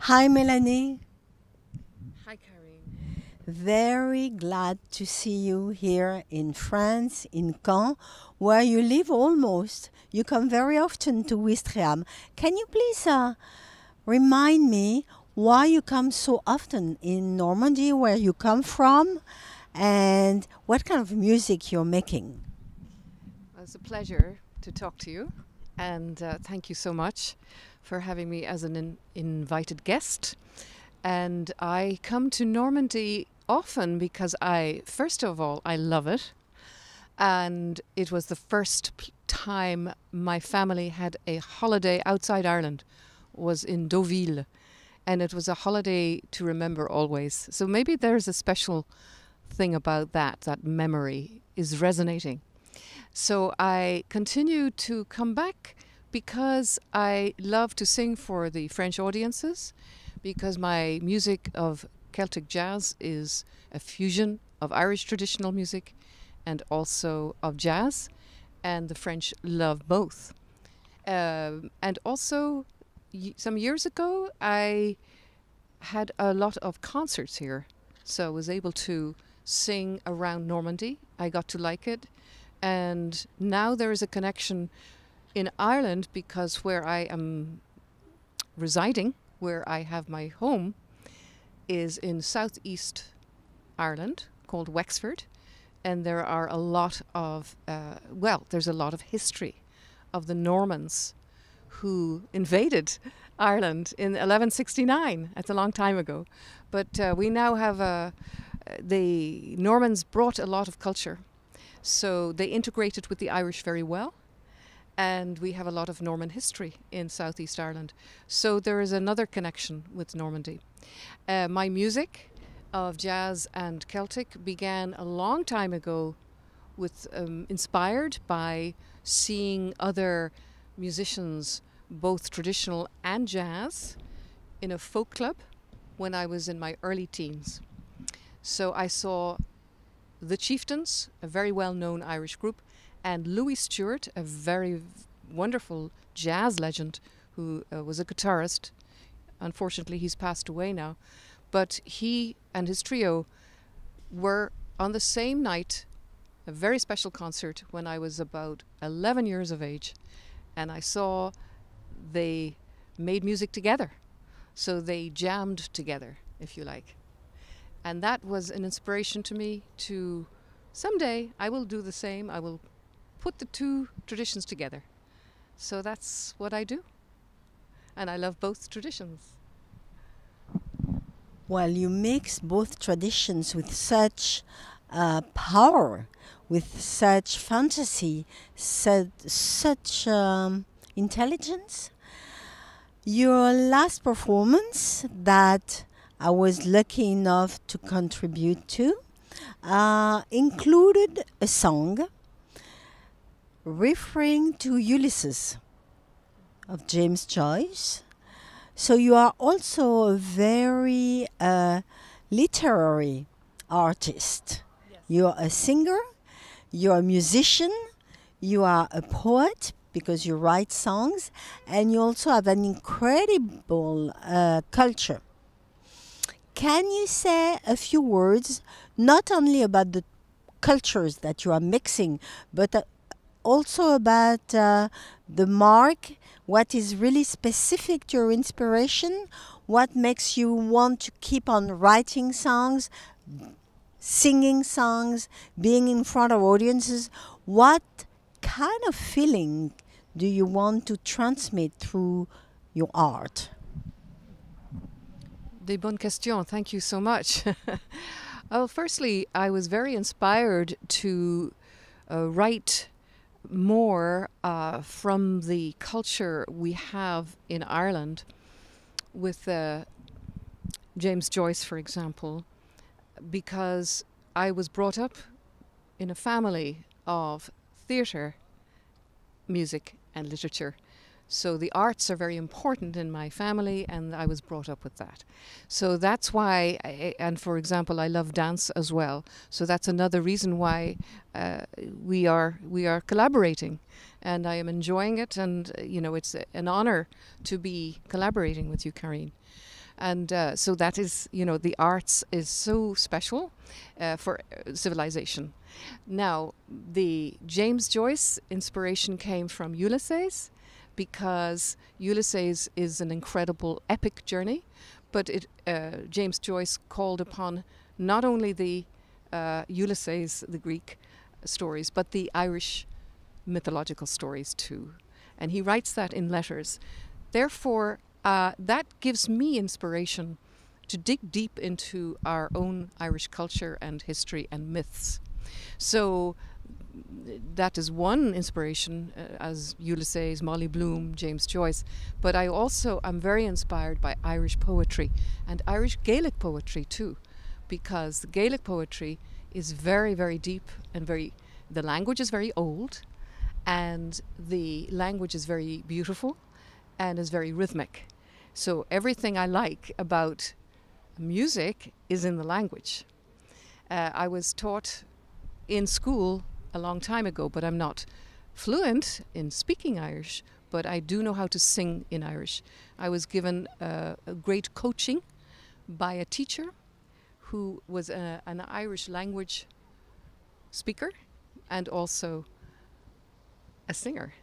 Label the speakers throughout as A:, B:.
A: Hi, Melanie.
B: Hi, Karine.
A: Very glad to see you here in France, in Caen, where you live almost. You come very often to Ouistreham. Can you please remind me why you come so often in Normandy, where you come from, and what kind of music you're making?
B: Well, it's a pleasure to talk to you, and thank you so much for having me as an invited guest. And I come to Normandy often because first of all, I love it. And it was the first time my family had a holiday outside Ireland, was in Deauville. And it was a holiday to remember always. So maybe there's a special thing about that memory is resonating. So I continue to come back because I love to sing for the French audiences, because my music of Celtic jazz is a fusion of Irish traditional music and also of jazz, and the French love both. And also, some years ago, I had a lot of concerts here, so I was able to sing around Normandy. I got to like it, and now there is a connection in Ireland, because where I am residing, where I have my home, is in southeast Ireland, called Wexford, and there are a lot of there's a lot of history of the Normans who invaded Ireland in 1169. That's a long time ago, but we now have the Normans brought a lot of culture, so they integrated with the Irish very well. And we have a lot of Norman history in Southeast Ireland. So there is another connection with Normandy. My music of jazz and Celtic began a long time ago with inspired by seeing other musicians, both traditional and jazz, in a folk club when I was in my early teens. So I saw the Chieftains, a very well-known Irish group, and Louis Stewart, a very wonderful jazz legend who was a guitarist. Unfortunately, he's passed away now. But he and his trio were on the same night, a very special concert when I was about 11 years of age. And I saw they made music together. So they jammed together, if you like. And that was an inspiration to me to someday I will do the same. I will put the two traditions together. So that's what I do. And I love both traditions.
A: Well, you mix both traditions with such power, with such fantasy, such intelligence. Your last performance that I was lucky enough to contribute to included a song referring to Ulysses of James Joyce. So you are also a very literary artist.
B: Yes.
A: You are a singer, you are a musician, you are a poet because you write songs, and you also have an incredible culture. Can you say a few words, not only about the cultures that you are mixing, but also about the mark, what is really specific to your inspiration, what makes you want to keep on writing songs, singing songs, being in front of audiences? What kind of feeling do you want to transmit through your art?
B: Des bonnes questions. Thank you so much. Well, firstly, I was very inspired to write more from the culture we have in Ireland with James Joyce, for example, because I was brought up in a family of theatre, music and literature. So the arts are very important in my family, and I was brought up with that. So that's why, and for example, I love dance as well. So that's another reason why we are collaborating, and I am enjoying it. And you know, it's an honor to be collaborating with you, Karine. And so that is, the arts is so special for civilization. Now, the James Joyce inspiration came from Ulysses, because Ulysses is an incredible epic journey, but James Joyce called upon not only the Ulysses, the Greek stories, but the Irish mythological stories too. And he writes that in letters. Therefore, that gives me inspiration to dig deep into our own Irish culture and history and myths. So that is one inspiration, as Ulysses, Molly Bloom, James Joyce. But I also am very inspired by Irish poetry and Irish Gaelic poetry too, because the Gaelic poetry is very, very deep and the language is very old, and the language is very beautiful and is very rhythmic. So everything I like about music is in the language. I was taught in school a long time ago, but I'm not fluent in speaking Irish, but I do know how to sing in Irish. I was given a great coaching by a teacher who was an Irish language speaker and also a singer,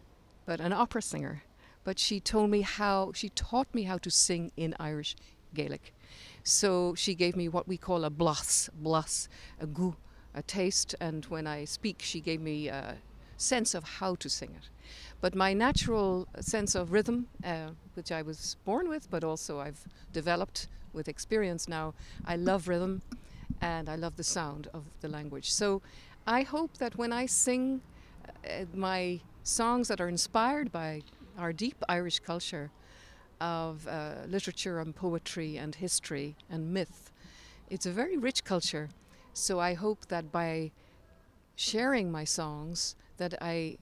B: but an opera singer. But she taught me how to sing in Irish Gaelic. So she gave me what we call a blas, a goût, a taste, and when I speak, she gave me a sense of how to sing it. But my natural sense of rhythm, which I was born with, but also I've developed with experience now, I love rhythm and I love the sound of the language. So I hope that when I sing my songs that are inspired by our deep Irish culture of literature and poetry and history and myth, it's a very rich culture. So I hope that by sharing my songs that I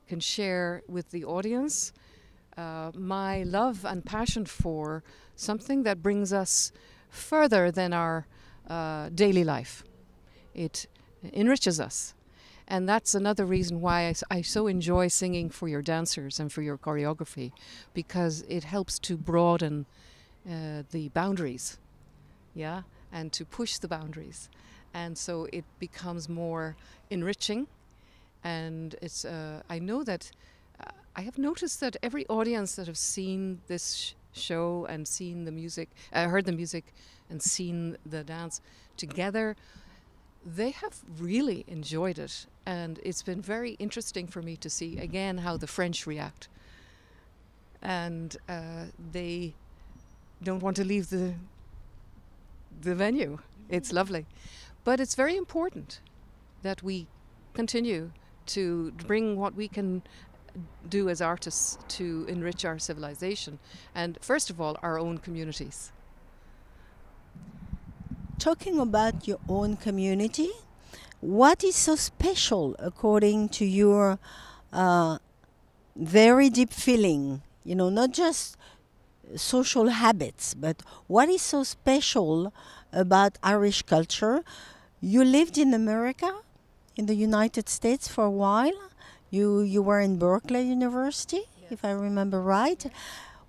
B: can share with the audience my love and passion for something that brings us further than our daily life. It enriches us. And that's another reason why I so enjoy singing for your dancers and for your choreography, because it helps to broaden the boundaries, yeah, and to push the boundaries. And so it becomes more enriching. And it's I know that I have noticed that every audience that have seen this show and seen the music, heard the music and seen the dance together, they have really enjoyed it. And it's been very interesting for me to see again how the French react. And they don't want to leave the venue. It's lovely. But it's very important that we continue to bring what we can do as artists to enrich our civilization and, first of all, our own communities.
A: Talking about your own community, what is so special according to your very deep feeling? You know, not just social habits, but what is so special about Irish culture? You lived in America, in the United States for a while. You were in Berkeley University, yes, if I remember right.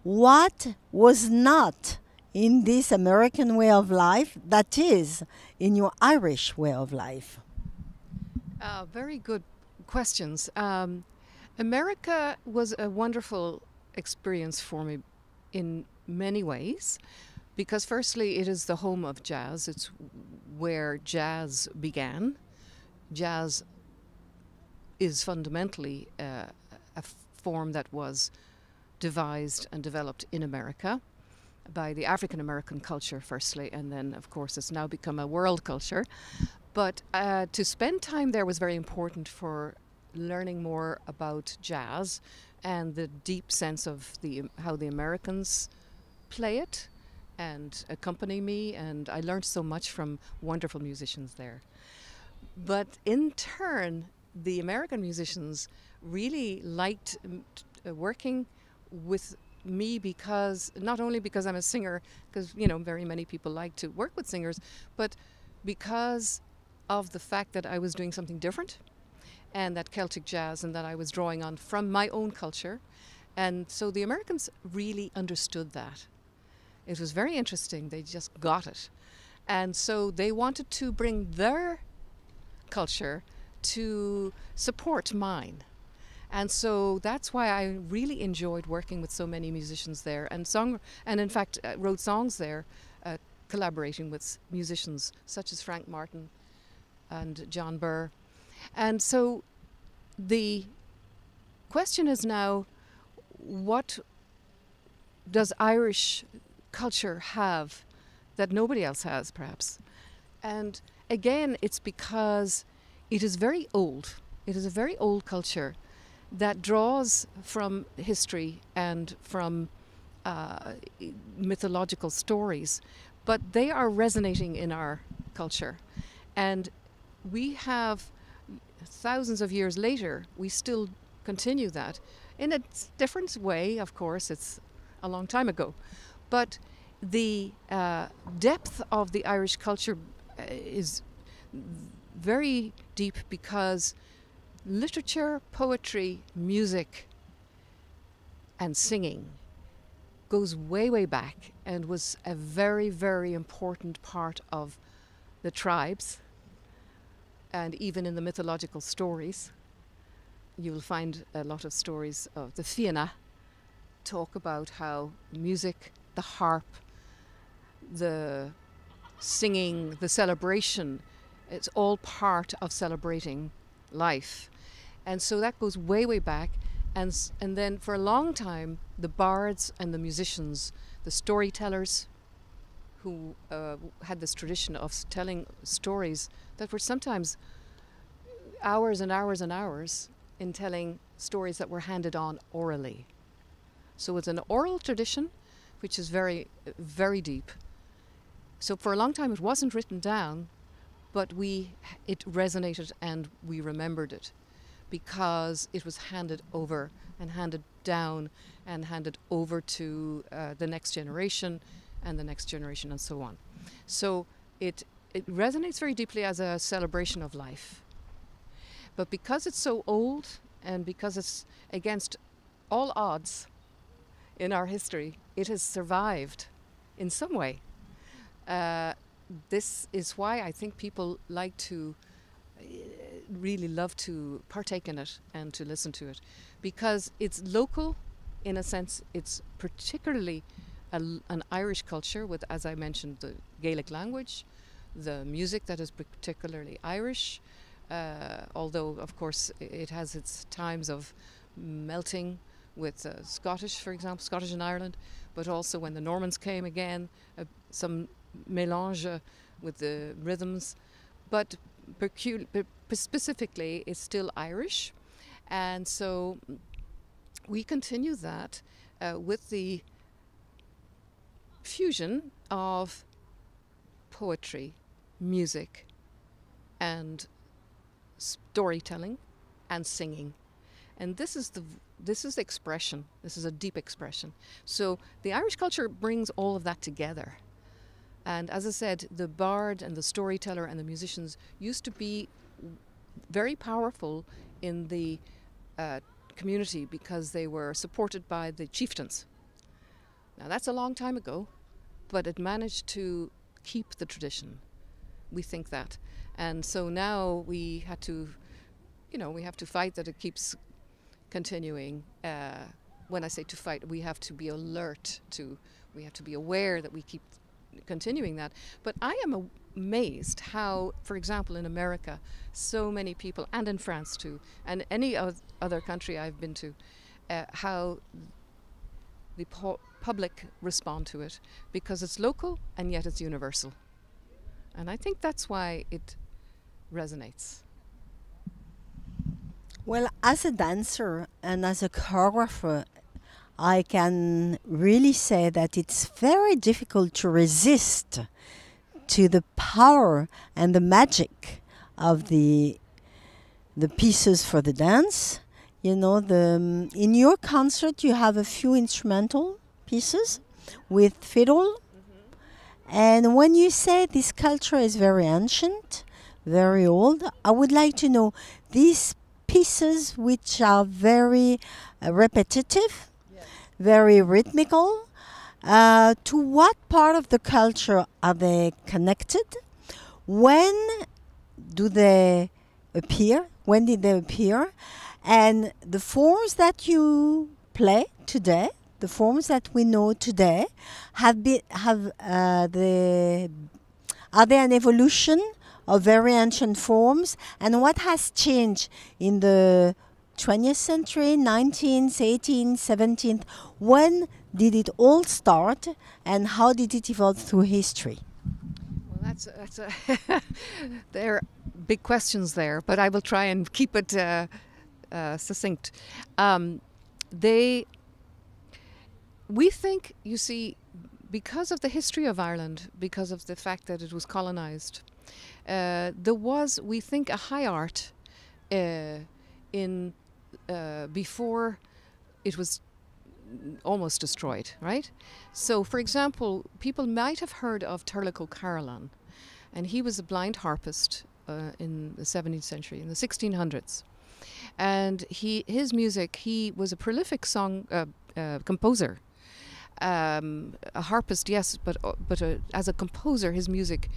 A: What was not in this American way of life that is in your Irish way of life?
B: Very good questions. America was a wonderful experience for me in many ways, because firstly it is the home of jazz. It's where jazz began. Jazz is fundamentally a form that was devised and developed in America by the African American culture firstly, and then of course it's now become a world culture. But to spend time there was very important for learning more about jazz and the deep sense of how the Americans play it and accompany me, and I learned so much from wonderful musicians there. But in turn, the American musicians really liked working with me, because not only because I'm a singer, because very many people like to work with singers, but because of the fact that I was doing something different, and that Celtic jazz, and that I was drawing on from my own culture. And so the Americans really understood that. It was very interesting. They just got it. And so they wanted to bring their culture to support mine. And so that's why I really enjoyed working with so many musicians there, and in fact wrote songs there, collaborating with musicians such as Frank Martin and John Burr. And so the question is now, what does Irish culture have that nobody else has, perhaps? And again, it's because it is very old. It is a very old culture that draws from history and from mythological stories, but they are resonating in our culture. And we have, thousands of years later, we still continue that in a different way. Of course, it's a long time ago, but the depth of the Irish culture is very deep, because literature, poetry, music, and singing goes way, way back and was a very, very important part of the tribes. And even in the mythological stories, you will find a lot of stories of the Fianna talk about how music, the harp, the singing, the celebration, it's all part of celebrating life. And so that goes way, way back. And then for a long time, the bards and the musicians, the storytellers, who had this tradition of telling stories that were sometimes hours and hours and hours in telling stories that were handed on orally. So it's an oral tradition, which is very, very deep. So for a long time it wasn't written down, but it resonated and we remembered it, because it was handed over and handed down and handed over to the next generation and the next generation and so on. So it resonates very deeply as a celebration of life. But because it's so old and because it's against all odds in our history, it has survived in some way. This is why I think people like to really love to partake in it and to listen to it, because it's local in a sense. It's particularly an Irish culture with, as I mentioned, the Gaelic language, the music that is particularly Irish, although of course it has its times of melting with Scottish, for example, Scottish in Ireland, but also when the Normans came again, some mélange with the rhythms, but specifically it's still Irish. And so we continue that with the fusion of poetry, music, and storytelling and singing. And this is expression. This is a deep expression. So the Irish culture brings all of that together. And as I said, the bard and the storyteller and the musicians used to be very powerful in the community because they were supported by the chieftains. Now that's a long time ago, but it managed to keep the tradition. We think that. And so now we have to fight that it keeps continuing. When I say to fight, we have to be alert we have to be aware that we keep continuing that. But I am amazed how, for example, in America, so many people, and in France too, and any other country I've been to, how the public respond to it, because it's local and yet it's universal. And I think that's why it resonates.
A: Well, as a dancer and as a choreographer, I can really say that it's very difficult to resist to the power and the magic of the pieces for the dance. You know, in your concert you have a few instrumental pieces with fiddle. Mm-hmm. And when you say this culture is very ancient, very old, I would like to know these pieces which are very repetitive, yes, very rhythmical, To what part of the culture are they connected? When do they appear? When did they appear? And the forms that you play today, the forms that we know today, are they an evolution of very ancient forms? And what has changed in the 20th century, 19th, 18th, 17th? When did it all start, and how did it evolve through history?
B: Well, that's there are big questions there, but I will try and keep it succinct. We think, you see, because of the history of Ireland, because of the fact that it was colonized, there was, we think, a high art in before it was almost destroyed, right? So, for example, people might have heard of Turlough O'Carolan, and he was a blind harpist in the 17th century, in the 1600s. And his music, he was a prolific composer. A harpist, yes, but as a composer, his music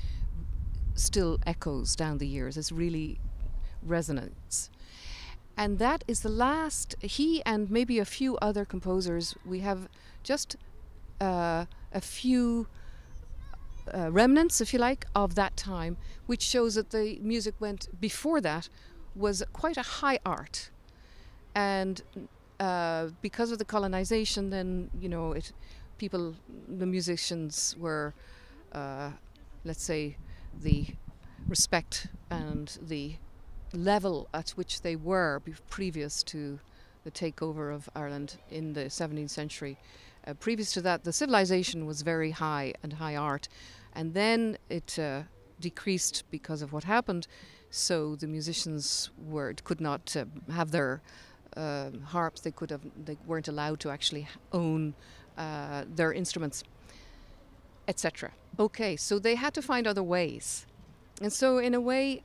B: still echoes down the years. It's really resonates. And that is the last, he and maybe a few other composers, we have just a few remnants, if you like, of that time, which shows that the music went before that was quite a high art. And because of the colonization, then, you know, the musicians were, let's say, the respect and the level at which they were previous to the takeover of Ireland in the 17th century. Previous to that, the civilization was very high and high art, and then it decreased because of what happened. So the musicians could not have their harps. They weren't allowed to actually own their instruments, etc. Okay, so they had to find other ways. And so in a way,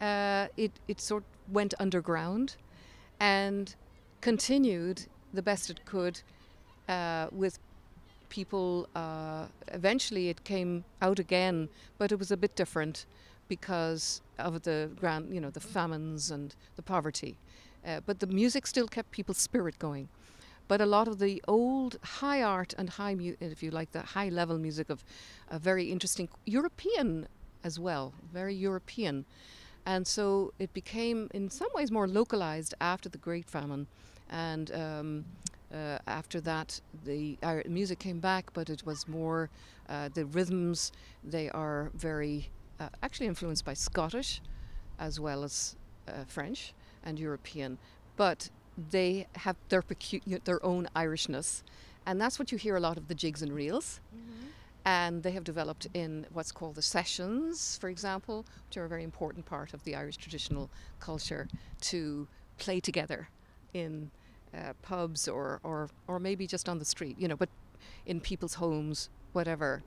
B: it sort of went underground and continued the best it could with people. Eventually it came out again, but it was a bit different because of the the famines and the poverty. But the music still kept people's spirit going. But a lot of the old high art and if you like, the high level music of a very interesting European as well, very European. And so it became in some ways more localized after the Great Famine. And after that, the music came back, but it was more, the rhythms, they are very actually influenced by Scottish as well as French and European. But they have their own Irishness. And that's what you hear a lot of the jigs and reels. Mm-hmm. And they have developed in what's called the sessions, for example, which are a very important part of the Irish traditional culture, to play together in pubs or maybe just on the street, but in people's homes, whatever.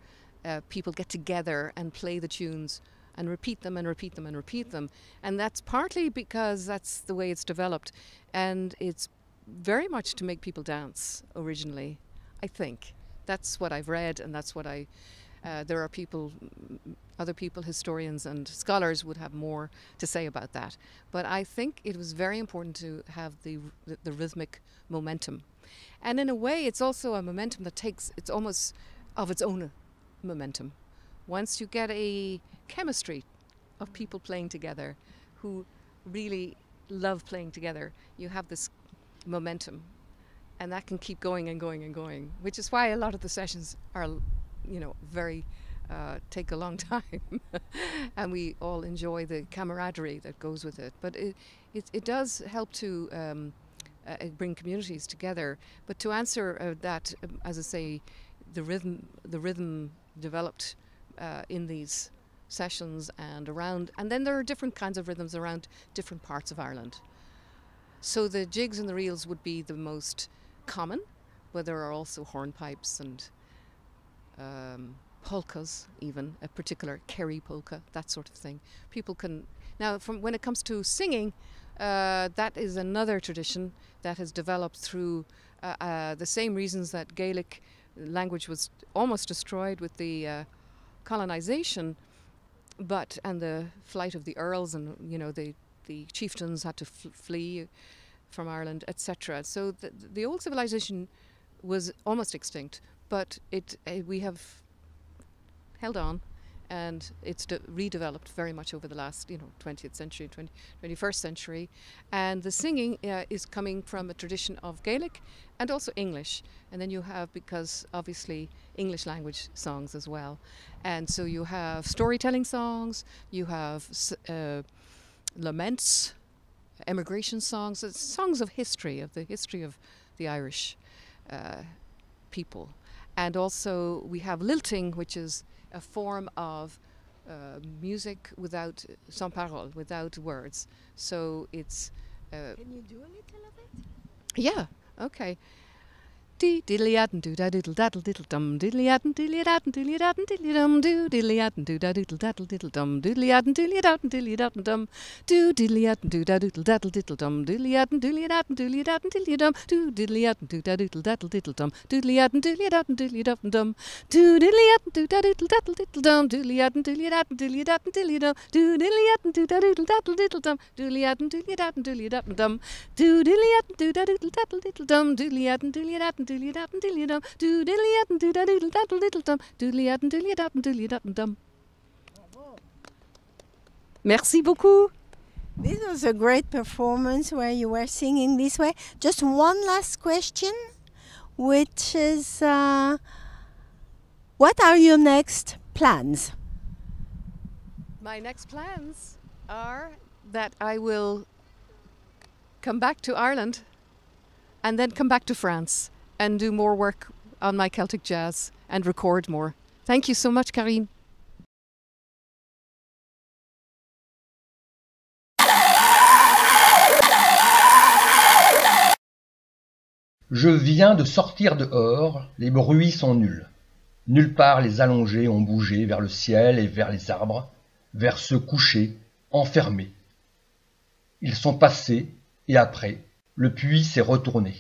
B: People get together and play the tunes and repeat them and repeat them and repeat them. And that's partly because that's the way it's developed. And it's very much to make people dance originally, I think. That's what I've read, and that's what there are other people, historians and scholars would have more to say about that. But I think it was very important to have the rhythmic momentum. And in a way, it's also a momentum it's almost of its own momentum. Once you get a chemistry of people playing together who really love playing together, you have this momentum. And that can keep going and going and going, which is why a lot of the sessions are, very, take a long time. And we all enjoy the camaraderie that goes with it. But it does help to bring communities together. But to answer that, as I say, the rhythm developed in these sessions and around. And then there are different kinds of rhythms around different parts of Ireland. So the jigs and the reels would be the most common, but there are also hornpipes and polkas, even a particular Kerry polka, that sort of thing. People can now, when it comes to singing, that is another tradition that has developed through the same reasons that Gaelic language was almost destroyed with the colonization, and the flight of the earls, and the chieftains had to flee from Ireland, etc. So the old civilization was almost extinct, but we have held on, and it's redeveloped very much over the last 20th century, 21st century. And the singing is coming from a tradition of Gaelic and also English. And then you have, because obviously English language songs as well. And so you have storytelling songs, you have laments, emigration songs, songs of the history of the Irish people. And also we have lilting, which is a form of music without sans parole, without words. So it's...
A: Can you do a little of it?
B: Yeah, okay. Diddly-at and do-da-diddle-daddle-diddle-dum, diddly-at and diddly-at and diddly-at and diddly-dum, do diddly-at and do-da-diddle-daddle-diddle-dum, diddly-at and diddly-at and diddly-at and dum, do diddly-at and do-da-diddle-daddle-diddle-dum, diddly-at and diddly-at and diddly-at and diddly-dum, do diddly-at and do-da-diddle-daddle-diddle-dum, diddly-at and diddly-at and diddly-at and dum, do diddly-at and do-da-diddle-daddle-diddle-dum, diddly-at and diddly-at and diddly-at and diddly-dum, do diddly-at and do-da-diddle-daddle-diddle-dum, diddly-at and diddly-at and diddly-at and dum, do diddly-at and do-da-diddle-daddle-diddle-dum, diddly-at and diddly-at and diddly-at and diddly-dum, do diddly-at and do-da-diddle-daddle-diddle-dum, diddly-at and diddly-at and diddly-at and dum. Merci beaucoup.
A: This was a great performance where you were singing this way. Just one last question, which is, what are your next plans?
B: My next plans are that I will come back to Ireland and then come back to France and do more work on my Celtic jazz and record more. Thank you so much, Karine.
C: Je viens de sortir dehors, les bruits sont nuls. Nulle part les allongés ont bougé vers le ciel et vers les arbres, vers ce coucher, enfermé. Ils sont passés, et après, le puits s'est retourné.